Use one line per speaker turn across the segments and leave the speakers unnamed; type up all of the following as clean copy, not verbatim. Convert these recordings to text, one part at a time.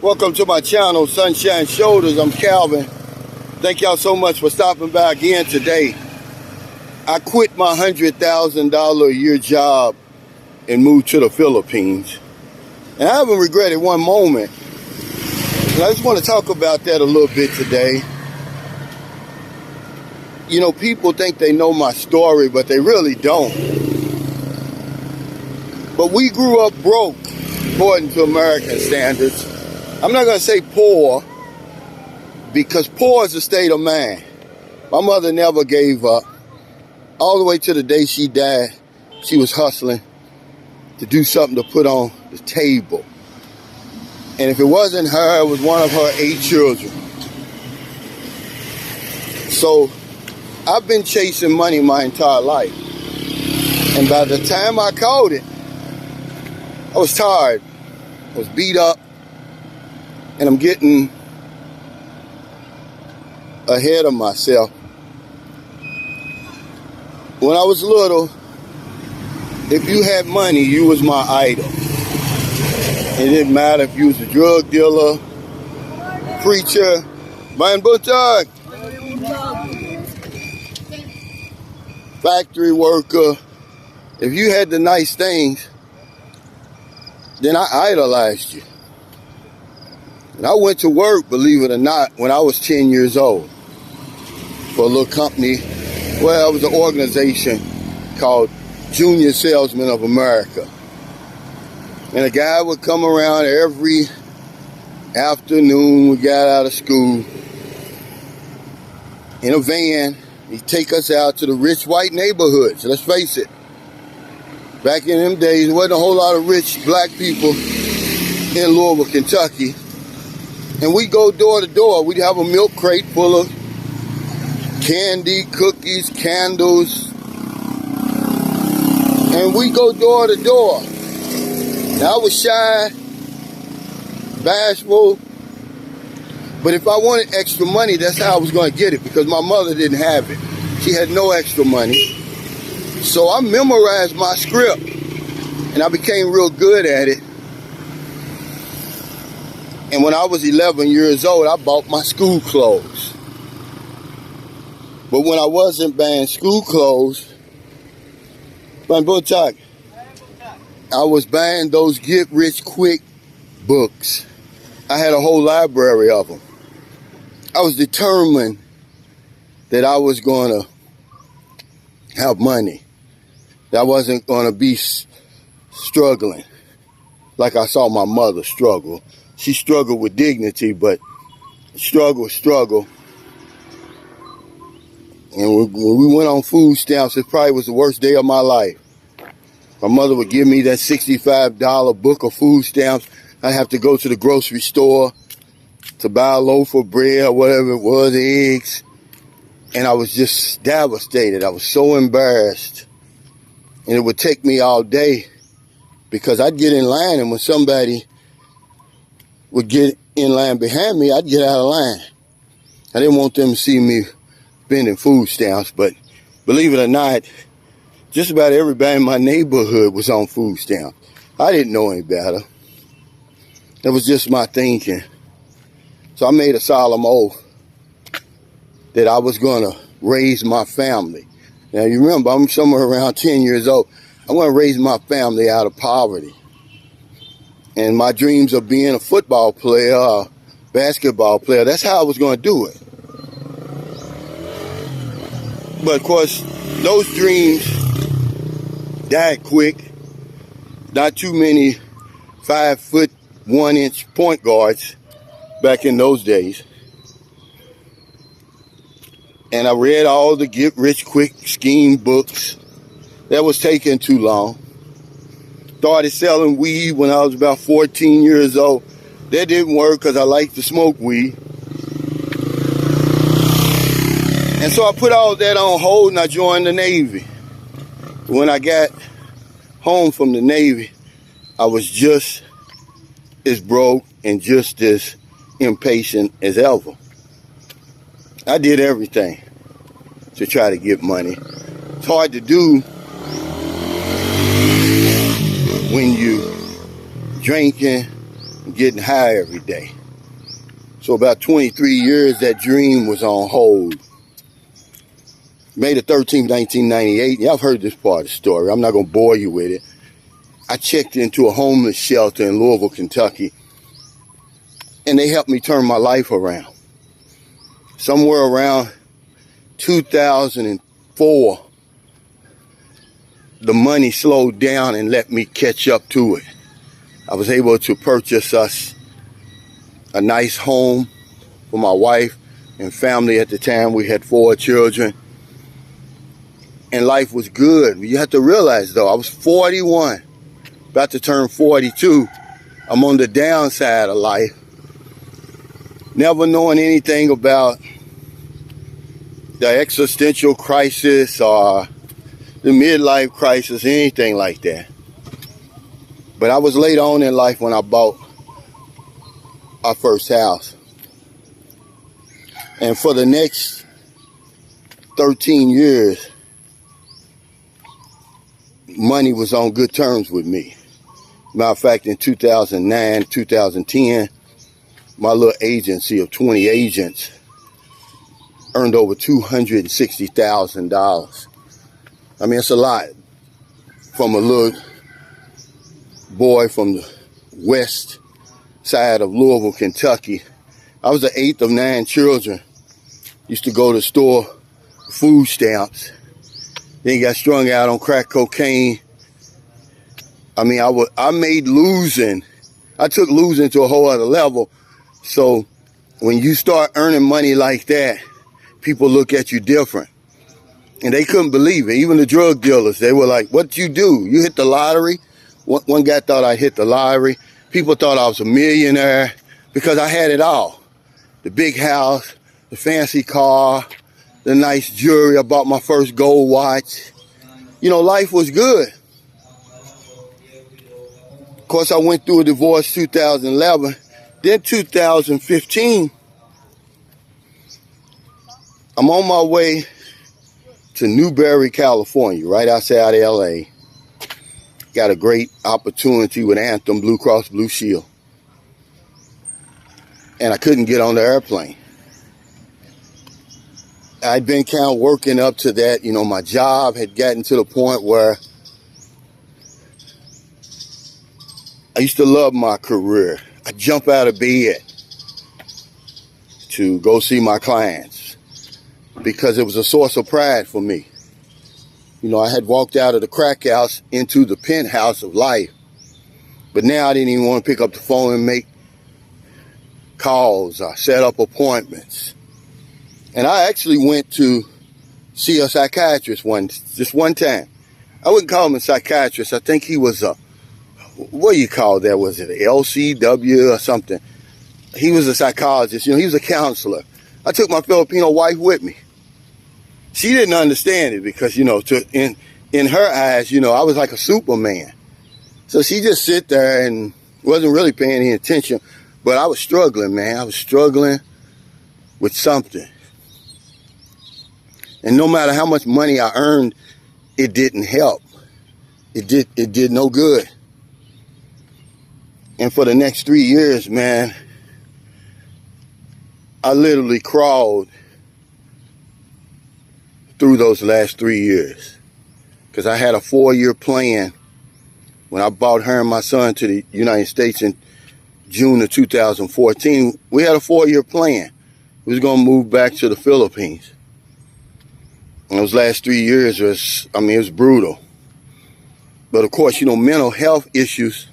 Welcome to my channel, Sunshine Shoulders. I'm Calvin. Thank y'all so much for stopping by again today. I quit my $100,000 a year job and moved to the Philippines. And I haven't regretted one moment. And I just want to talk about that a little bit today. You know, people think they know my story, but they really don't. But we grew up broke, according to American standards. I'm not going to say poor, because poor is a state of mind. My mother never gave up. All the way to the day she died, she was hustling to do something to put on the table. And if it wasn't her, it was one of her 8 children. So I've been chasing money my entire life. And by the time I caught it, I was tired. I was beat up. And I'm getting ahead of myself. When I was little, if you had money, you was my idol. It didn't matter if you was a drug dealer, preacher, man butcher, factory worker. If you had the nice things, then I idolized you. And I went to work, believe it or not, when I was 10 years old for a little company. Well, it was an organization called Junior Salesmen of America. And a guy would come around every afternoon we got out of school in a van. He'd take us out to the rich white neighborhoods. Let's face it, back in them days, there wasn't a whole lot of rich black people in Louisville, Kentucky. And we'd go door to door. We'd have a milk crate full of candy, cookies, candles. And we'd go door to door. Now, I was shy, bashful. But if I wanted extra money, that's how I was going to get it, because my mother didn't have it. She had no extra money. So I memorized my script, and I became real good at it. And when I was 11 years old, I bought my school clothes. But when I wasn't buying school clothes, I was buying those Get Rich Quick books. I had a whole library of them. I was determined that I was going to have money. That I wasn't going to be struggling like I saw my mother struggle. She struggled with dignity, but struggle. And when we went on food stamps, it probably was the worst day of my life. My mother would give me that $65 book of food stamps. I'd have to go to the grocery store to buy a loaf of bread or whatever it was, eggs. And I was just devastated. I was so embarrassed. And it would take me all day, because I'd get in line, and when somebody would get in line behind me, I'd get out of line. I didn't want them to see me spending food stamps, but believe it or not, just about everybody in my neighborhood was on food stamps. I didn't know any better. That was just my thinking. So I made a solemn oath that I was going to raise my family. Now, you remember, I'm somewhere around 10 years old. I want to raise my family out of poverty. And my dreams of being a football player, a basketball player, that's how I was going to do it. But of course, those dreams died quick. Not too many 5'1" point guards back in those days. And I read all the Get Rich Quick scheme books. That was taking too long. Started selling weed when I was about 14 years old. That didn't work, because I liked to smoke weed. And so I put all that on hold, and I joined the Navy. When I got home from the Navy, I was just as broke and just as impatient as ever. I did everything to try to get money. It's hard to do when you drinking, getting high every day. So about 23 years, that dream was on hold. May the 13th, 1998. Y'all have heard this part of the story. I'm not going to bore you with it. I checked into a homeless shelter in Louisville, Kentucky, and they helped me turn my life around. Somewhere around 2004, the money slowed down and let me catch up to it. I was able to purchase us a nice home for my wife and family. At the time, we had 4 children, and life was good. You have to realize, though, I was 41, about to turn 42. I'm on the downside of life, never knowing anything about the existential crisis or the midlife crisis, anything like that. But I was late on in life when I bought our first house. And for the next 13 years, money was on good terms with me. Matter of fact, in 2009, 2010, my little agency of 20 agents earned over $260,000. I mean, it's a lot from a little boy from the west side of Louisville, Kentucky. I was the 8th of 9 children. Used to go to the store, food stamps. Then got strung out on crack cocaine. I mean, I made losing. I took losing to a whole other level. So when you start earning money like that, people look at you different. And they couldn't believe it. Even the drug dealers, they were like, "What you do? You hit the lottery?" One guy thought I hit the lottery. People thought I was a millionaire because I had it all. The big house, the fancy car, the nice jewelry. I bought my first gold watch. You know, life was good. Of course, I went through a divorce 2011. Then 2015, I'm on my way to Newberry, California, right outside LA. Got a great opportunity with Anthem Blue Cross Blue Shield. And I couldn't get on the airplane. I'd been kind of working up to that. You know, my job had gotten to the point where I used to love my career. I'd jump out of bed to go see my clients because it was a source of pride for me. You know, I had walked out of the crack house into the penthouse of life. But now I didn't even want to pick up the phone and make calls or set up appointments. And I actually went to see a psychiatrist just one time. I wouldn't call him a psychiatrist. I think he was what do you call that? Was it LCW or something? He was a psychologist. You know, he was a counselor. I took my Filipino wife with me. She didn't understand it because, you know, in her eyes, you know, I was like a Superman. So she just sit there and wasn't really paying any attention. But I was struggling, man. I was struggling with something. And no matter how much money I earned, it didn't help. It did no good. And for the next 3 years, man, I literally crawled through those last 3 years. Because I had a 4-year plan when I brought her and my son to the United States in June of 2014. We had a 4-year plan. We was going to move back to the Philippines. And those last 3 years it was brutal. But of course, you know, mental health issues,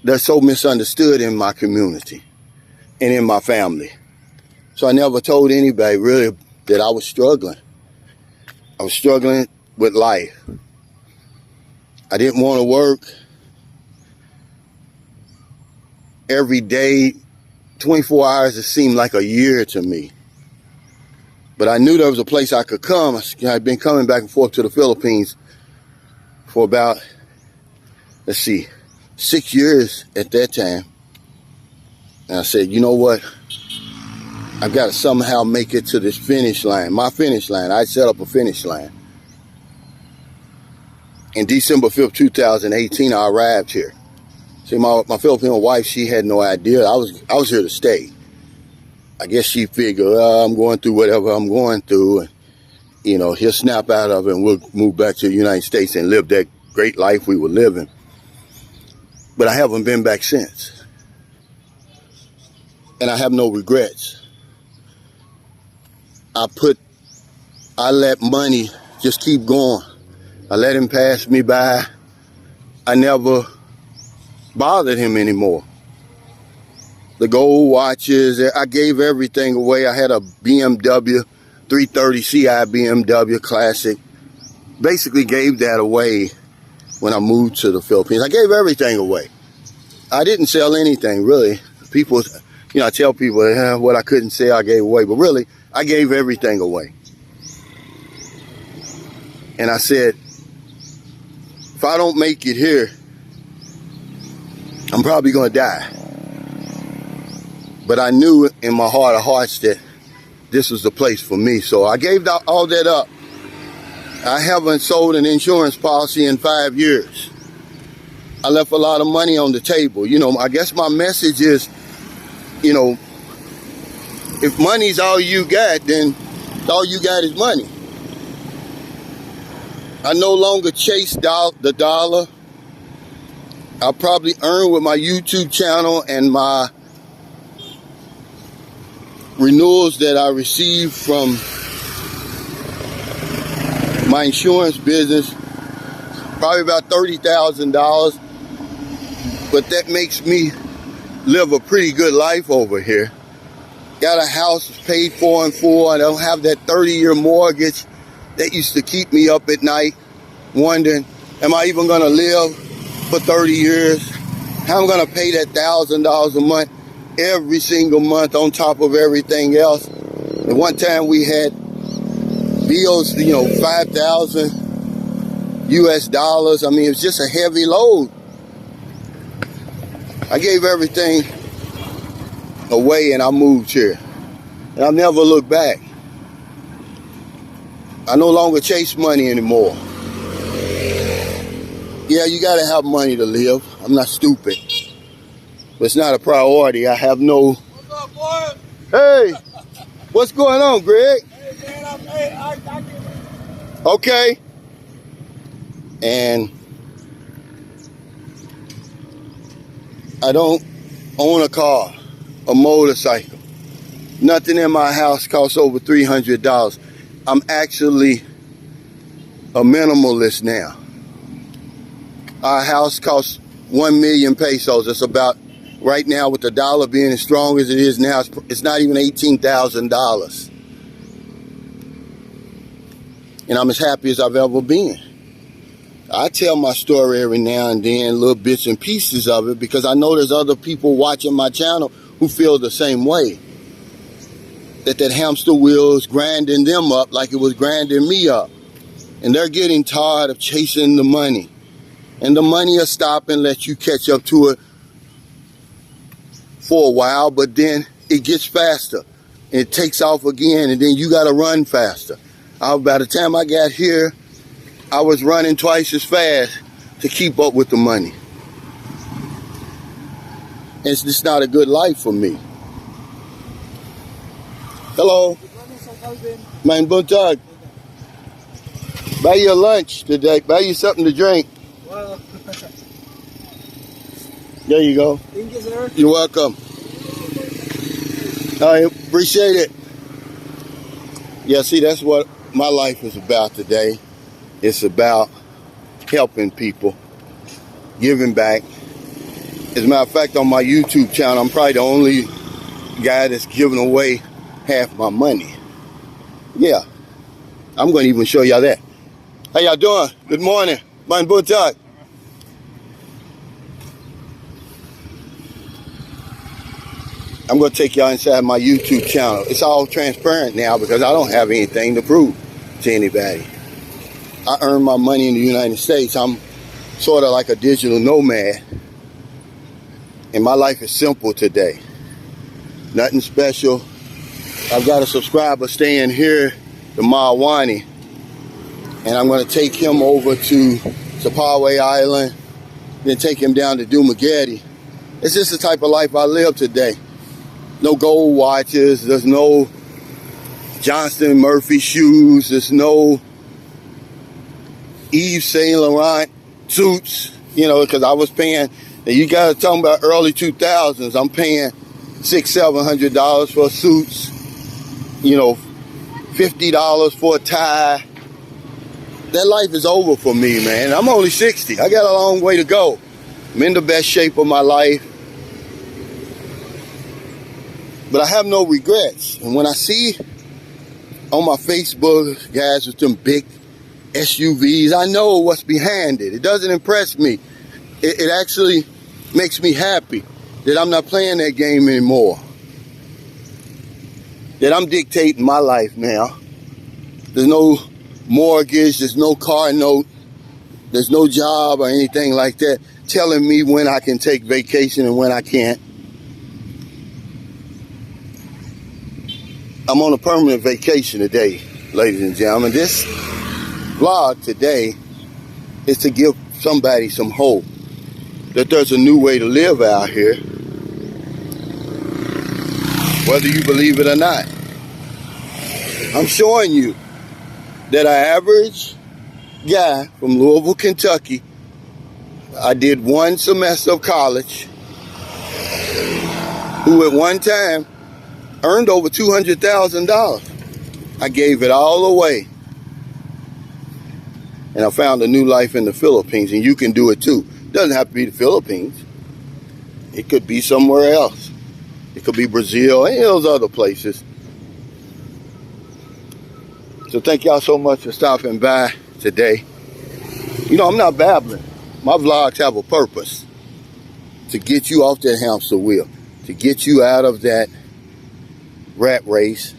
they're so misunderstood in my community and in my family. So I never told anybody really that I was struggling. I was struggling with life. I didn't want to work. Every day, 24 hours, it seemed like a year to me. But I knew there was a place I could come. I'd been coming back and forth to the Philippines for about, 6 years at that time. And I said, you know what? I've got to somehow make it to this finish line, my finish line. I set up a finish line. In December 5th, 2018, I arrived here. See, my Filipino wife, she had no idea I was here to stay. I guess she figured, I'm going through whatever I'm going through, and you know, he'll snap out of it and we'll move back to the United States and live that great life we were living. But I haven't been back since. And I have no regrets. I let money just keep going. I let him pass me by. I never bothered him anymore. The gold watches, I gave everything away. I had a BMW 330 Ci BMW Classic. Basically gave that away when I moved to the Philippines. I gave everything away. I didn't sell anything, really. People, you know, I tell people what I couldn't sell, I gave away. But really, I gave everything away. And I said, if I don't make it here, I'm probably going to die. But I knew in my heart of hearts that this was the place for me. So I gave all that up. I haven't sold an insurance policy in 5 years. I left a lot of money on the table. You know, I guess my message is, you know, if money's all you got, then all you got is money. I no longer chase the dollar. I'll probably earn with my YouTube channel and my renewals that I receive from my insurance business, probably about $30,000. But that makes me live a pretty good life over here. Got a house paid for in full. I don't have that 30-year mortgage that used to keep me up at night wondering, am I even going to live for 30 years? How am I going to pay that $1,000 a month every single month on top of everything else? And one time we had bills, you know, $5,000 US dollars. I mean, it was just a heavy load. I gave everything away and I moved here. And I've never looked back. I no longer chase money anymore. Yeah, you gotta have money to live. I'm not stupid. But it's not a priority. I have no...
What's up, boy?
Hey! What's going on, Greg?
Hey, man, I
Okay. And I don't own a car, a motorcycle. Nothing in my house costs over $300. I'm actually a minimalist now. Our house costs 1 million pesos. It's about, right now with the dollar being as strong as it is now, it's not even $18,000. And I'm as happy as I've ever been. I tell my story every now and then, little bits and pieces of it, because I know there's other people watching my channel who feel the same way. That hamster wheel is grinding them up like it was grinding me up. And they're getting tired of chasing the money. And the money will stop and let you catch up to it for a while, but then it gets faster. And it takes off again, and then you got to run faster. By the time I got here, I was running twice as fast to keep up with the money. And it's just not a good life for me. Hello. Main buntag. Buy you a lunch today. Buy you something to drink.
Well,
There you go.
thank you, sir.
You're welcome. I appreciate it. Yeah, see, that's what my life is about today. It's about helping people, giving back. As a matter of fact, on my YouTube channel, I'm probably the only guy that's giving away half my money. Yeah, I'm going to even show y'all that. How y'all doing? Good morning. Main buntag. I'm going to take y'all inside my YouTube channel. It's all transparent now because I don't have anything to prove to anybody. I earn my money in the United States. I'm sort of like a digital nomad. And my life is simple today. Nothing special. I've got a subscriber staying here, the Mawani. And I'm going to take him over to Sapaway Island. then take him down to Dumageddon. It's just the type of life I live today. No gold watches, there's no Johnston Murphy shoes, there's no Yves Saint Laurent suits, you know, because I was paying, and you guys are talking about early 2000s, I'm paying $600-700 for suits, you know, $50 for a tie. That life is over for me, man. I'm only 60. I got a long way to go. I'm in the best shape of my life. But I have no regrets. And when I see on my Facebook guys with them big SUVs, I know what's behind it. It doesn't impress me. It actually makes me happy that I'm not playing that game anymore. That I'm dictating my life now. There's no mortgage, there's no car note, there's no job or anything like that telling me when I can take vacation and when I can't. I'm on a permanent vacation today, ladies and gentlemen. This vlog today is to give somebody some hope that there's a new way to live out here, whether you believe it or not. I'm showing you that an average guy from Louisville, Kentucky, I did one semester of college, who at one time earned over $200,000. I gave it all away. And I found a new life in the Philippines, and you can do it too. It doesn't have to be the Philippines. It could be somewhere else. It could be Brazil, any of those other places. So thank y'all so much for stopping by today. You know, I'm not babbling. My vlogs have a purpose. To get you off that hamster wheel. To get you out of that rat race.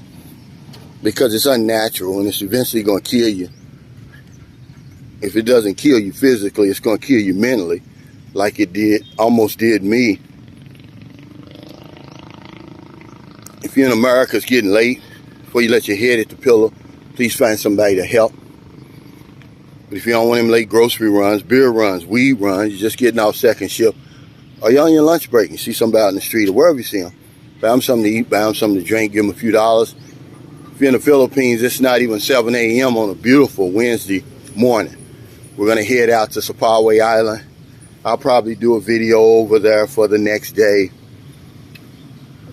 Because it's unnatural and it's eventually going to kill you. If it doesn't kill you physically, it's going to kill you mentally. Like it did, almost did me. If you're in America, it's getting late. Before you let your head hit the pillow, please find somebody to help. But if you don't want them late grocery runs, beer runs, weed runs, you're just getting off second shift, or you're on your lunch break and you see somebody out in the street or wherever you see them, buy them something to eat, buy them something to drink, give them a few dollars. If you're in the Philippines, it's not even 7 a.m. on a beautiful Wednesday morning. We're going to head out to Sapaway Island. I'll probably do a video over there for the next day.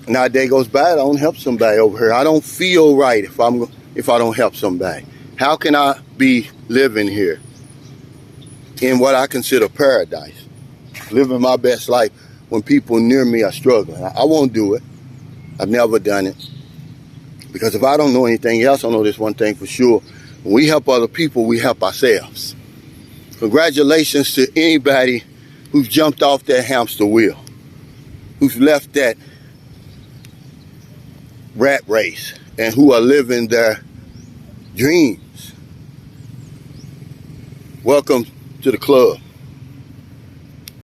Now a day goes by, I don't help somebody over here. I don't feel right if I don't help somebody. How can I be living here in what I consider paradise, living my best life when people near me are struggling? I won't do it. I've never done it. Because if I don't know anything else, I know this one thing for sure. When we help other people, we help ourselves. Congratulations to anybody who's jumped off that hamster wheel, who's left that rat race, and who are living their dreams. Welcome to the club.